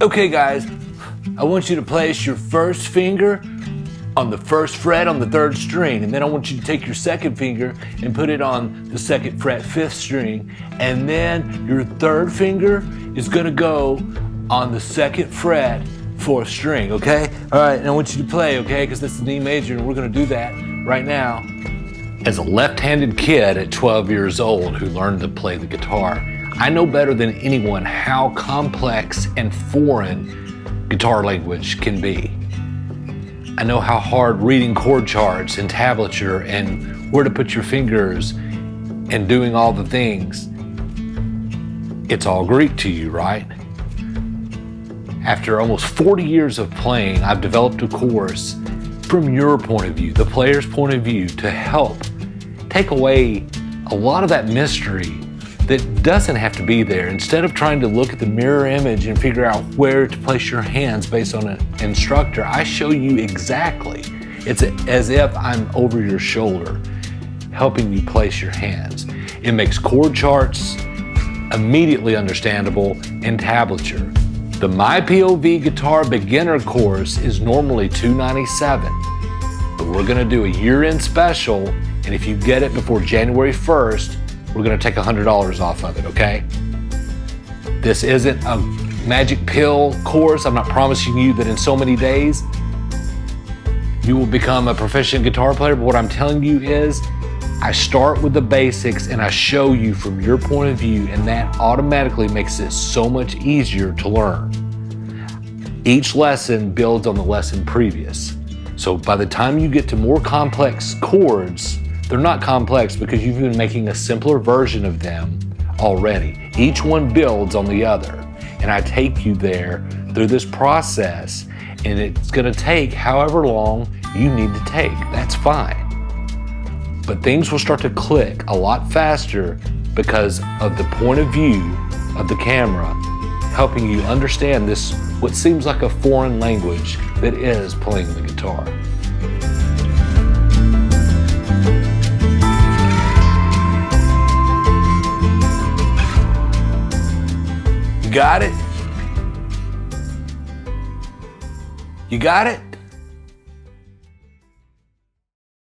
Okay guys, I want you to place your first finger on the first fret on the 3rd string, and then I want you to take your second finger and put it on the 2nd fret 5th string, and then your 3rd finger is gonna go on the 2nd fret 4th string, okay? All right, and I want you to play, okay? Because this is D major, and we're gonna do that right now. As a left-handed kid at 12 years old who learned to play the guitar, I know better than anyone how complex and foreign guitar language can be. I know how hard reading chord charts and tablature and where to put your fingers and doing all the things. It's all Greek to you, right? After almost 40 years of playing, I've developed a course from your point of view, the player's point of view, to help take away a lot of that mystery that doesn't have to be there. Instead of trying to look at the mirror image and figure out where to place your hands based on an instructor, I show you exactly. It's as if I'm over your shoulder, helping you place your hands. It makes chord charts immediately understandable and tablature. The MyPOV Guitar beginner course is normally $297, but we're gonna do a year-end special, and if you get it before January 1st, we're gonna take $100 off of it, okay? This isn't a magic pill course. I'm not promising you that in so many days you will become a proficient guitar player, but what I'm telling you is I start with the basics and I show you from your point of view, and that automatically makes it so much easier to learn. Each lesson builds on the lesson previous. So by the time you get to more complex chords, they're not complex because you've been making a simpler version of them already. Each one builds on the other. And I take you there through this process, and it's gonna take however long you need to take. That's fine. But things will start to click a lot faster because of the point of view of the camera, helping you understand this, what seems like a foreign language that is playing the guitar. Got it? You got it?